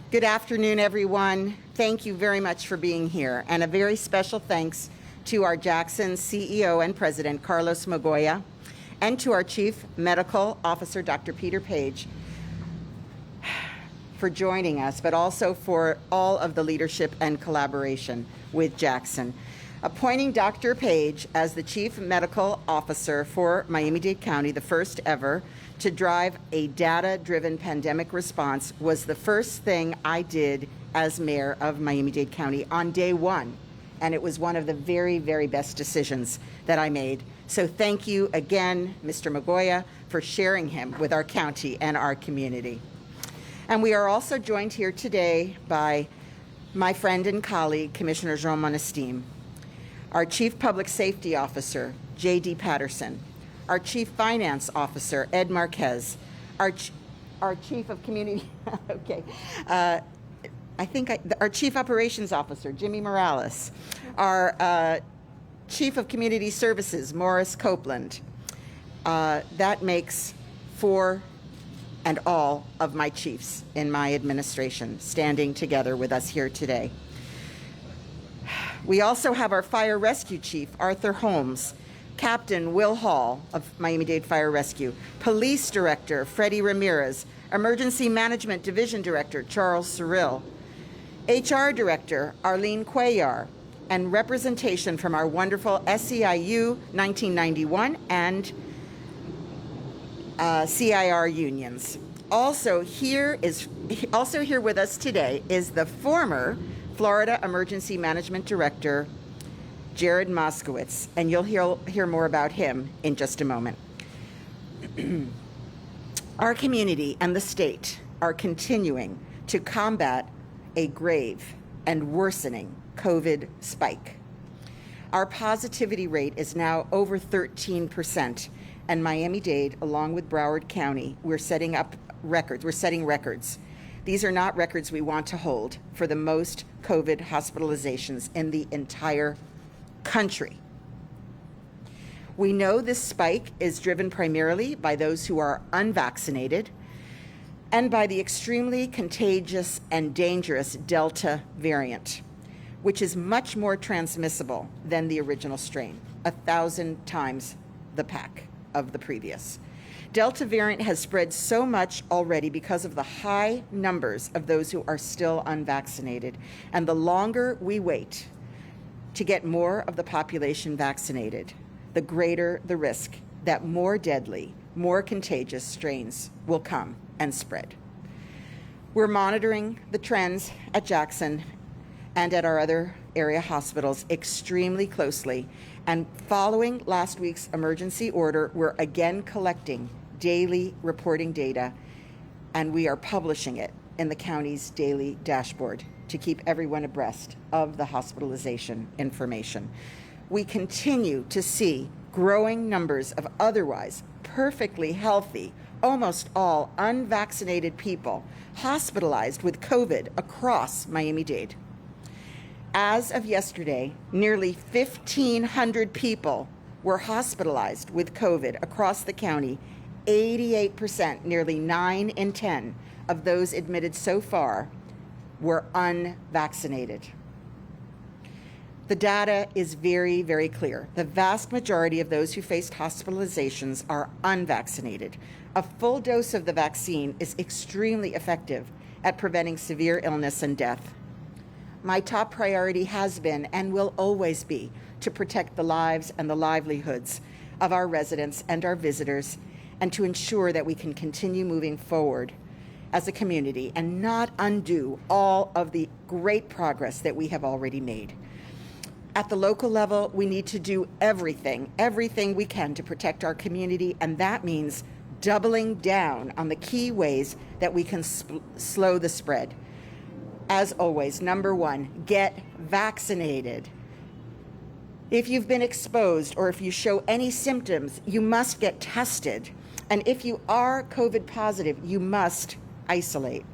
Good afternoon, everyone. Thank you very much for being here, and a very special thanks to our Jackson CEO and President, Carlos Magoya, and to our Chief Medical Officer, Dr. Peter Page, for joining us, but also for all of the leadership and collaboration with Jackson. Appointing Dr. Page as the Chief Medical Officer for Miami-Dade County, the first ever, to drive a data-driven pandemic response was the first thing I did as mayor of Miami-Dade County on day one. And it was one of the very, very best decisions that I made. So thank you again, Mr. Magoya, for sharing him with our county and our community. And we are also joined here today by my friend and colleague, Commissioner Jean Monestime, our Chief Public Safety Officer, J.D. Patterson, our Chief Finance Officer, Ed Marquez, our Chief of Community, our Chief Operations Officer, Jimmy Morales, our Chief of Community Services, Morris Copeland. That makes 4 and all of my chiefs in my administration standing together with us here today. We also have our Fire Rescue Chief, Arthur Holmes, Captain Will Hall of Miami-Dade Fire Rescue, Police Director Freddie Ramirez, Emergency Management Division Director Charles Cyril, HR Director Arlene Cuellar, and representation from our wonderful SEIU 1991 and CIR unions. Also here with us today is the former Florida Emergency Management Director Jared Moskowitz, and you'll hear more about him in just a moment. Our community and the state are continuing to combat a grave and worsening COVID spike. Our positivity rate is now over 13%, and Miami-Dade, along with Broward County, we're setting records. These are not records we want to hold for the most COVID hospitalizations in the entire country. We know this spike is driven primarily by those who are unvaccinated and by the extremely contagious and dangerous Delta variant, which is much more transmissible than the original strain, 1,000 times the pack of the previous. Delta variant has spread so much already because of the high numbers of those who are still unvaccinated, and the longer we wait to get more of the population vaccinated, the greater the risk that more deadly, more contagious strains will come and spread. We're monitoring the trends at Jackson and at our other area hospitals extremely closely, and following last week's emergency order, we're again collecting daily reporting data, and we are publishing it in the county's daily dashboard to keep everyone abreast of the hospitalization information. We continue to see growing numbers of otherwise perfectly healthy, almost all unvaccinated people hospitalized with COVID across Miami-Dade. As of yesterday, nearly 1,500 people were hospitalized with COVID across the county. 88%, nearly 9 in 10 of those admitted so far were unvaccinated. The data is very, very clear. The vast majority of those who faced hospitalizations are unvaccinated. A full dose of the vaccine is extremely effective at preventing severe illness and death. My top priority has been and will always be to protect the lives and the livelihoods of our residents and our visitors, and to ensure that we can continue moving forward as a community and not undo all of the great progress that we have already made. At the local level, we need to do everything we can to protect our community, and that means doubling down on the key ways that we can slow the spread. As always, number 1, get vaccinated. If you've been exposed or if you show any symptoms, you must get tested. And if you are COVID positive, you must isolate.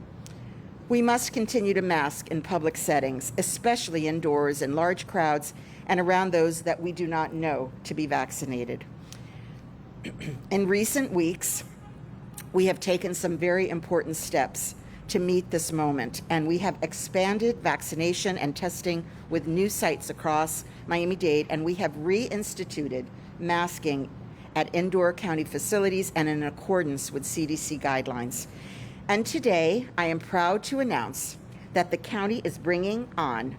We must continue to mask in public settings, especially indoors in large crowds and around those that we do not know to be vaccinated. In recent weeks, we have taken some very important steps to meet this moment, and we have expanded vaccination and testing with new sites across Miami-Dade, and we have reinstituted masking at indoor county facilities and in accordance with CDC guidelines. And today, I am proud to announce that the county is bringing on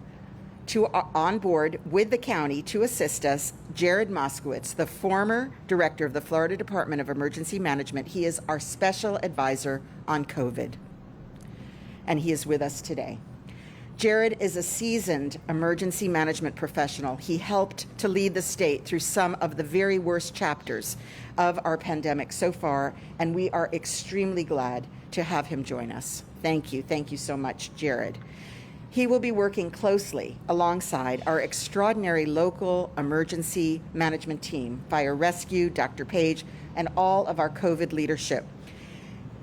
board with the county to assist us, Jared Moskowitz, the former director of the Florida Department of Emergency Management. He is our special advisor on COVID, and he is with us today. Jared is a seasoned emergency management professional. He helped to lead the state through some of the very worst chapters of our pandemic so far, and we are extremely glad to have him join us. Thank you. Thank you so much, Jared. He will be working closely alongside our extraordinary local emergency management team, Fire Rescue, Dr. Page, and all of our COVID leadership.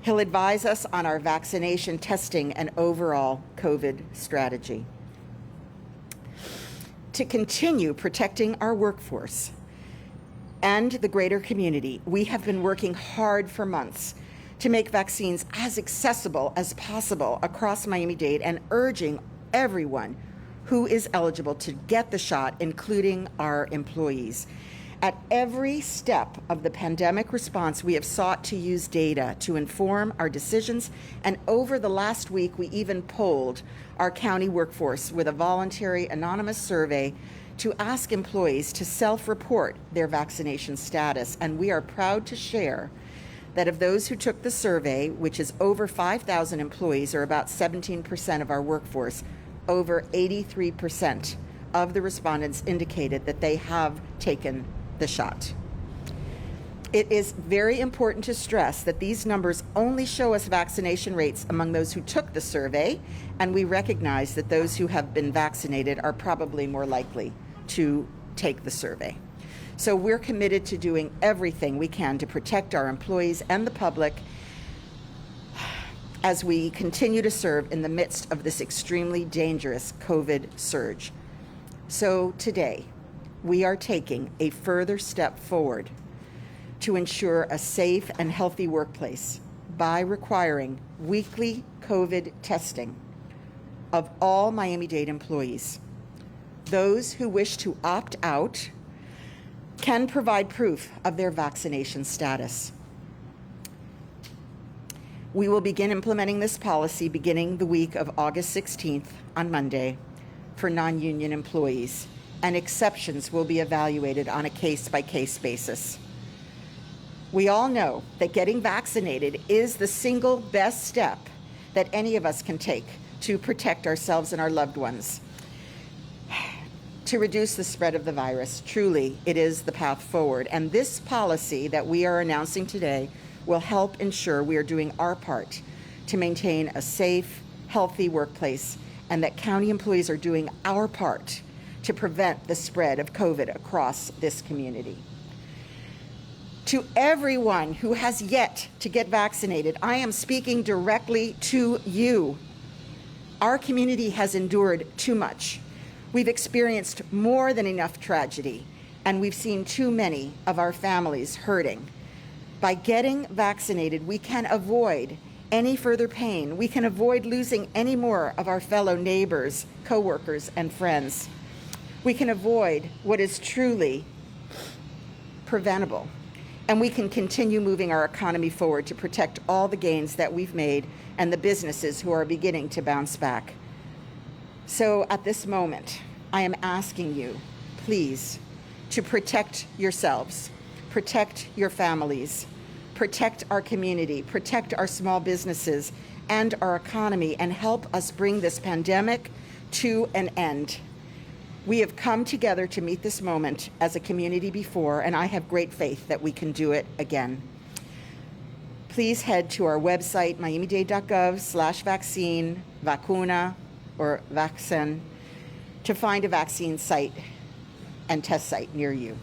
He'll advise us on our vaccination, testing, and overall COVID strategy. To continue protecting our workforce and the greater community, we have been working hard for months to make vaccines as accessible as possible across Miami-Dade and urging everyone who is eligible to get the shot, including our employees. At every step of the pandemic response, we have sought to use data to inform our decisions, and over the last week, we even polled our county workforce with a voluntary anonymous survey to ask employees to self-report their vaccination status. And we are proud to share that of those who took the survey, which is over 5,000 employees, or about 17% of our workforce, over 83% of the respondents indicated that they have taken the shot. It is very important to stress that these numbers only show us vaccination rates among those who took the survey, and we recognize that those who have been vaccinated are probably more likely to take the survey. So we're committed to doing everything we can to protect our employees and the public as we continue to serve in the midst of this extremely dangerous COVID surge. So today, we are taking a further step forward to ensure a safe and healthy workplace by requiring weekly COVID testing of all Miami-Dade employees. Those who wish to opt out can provide proof of their vaccination status. We will begin implementing this policy beginning the week of August 16th on Monday for non-union employees, and exceptions will be evaluated on a case-by-case basis. We all know that getting vaccinated is the single best step that any of us can take to protect ourselves and our loved ones, to reduce the spread of the virus. Truly, it is the path forward. And this policy that we are announcing today will help ensure we are doing our part to maintain a safe, healthy workplace, and that county employees are doing our part to prevent the spread of COVID across this community. To everyone who has yet to get vaccinated, I am speaking directly to you. Our community has endured too much. We've experienced more than enough tragedy, and we've seen too many of our families hurting. By getting vaccinated, we can avoid any further pain. We can avoid losing any more of our fellow neighbors, coworkers, and friends. We can avoid what is truly preventable, and we can continue moving our economy forward to protect all the gains that we've made and the businesses who are beginning to bounce back. So at this moment, I am asking you, please, to protect yourselves, protect your families, protect our community, protect our small businesses and our economy, and help us bring this pandemic to an end. We have come together to meet this moment as a community before, and I have great faith that we can do it again. Please head to our website, miamidade.gov/vaccine, vacuna, or vaccine, to find a vaccine site and test site near you.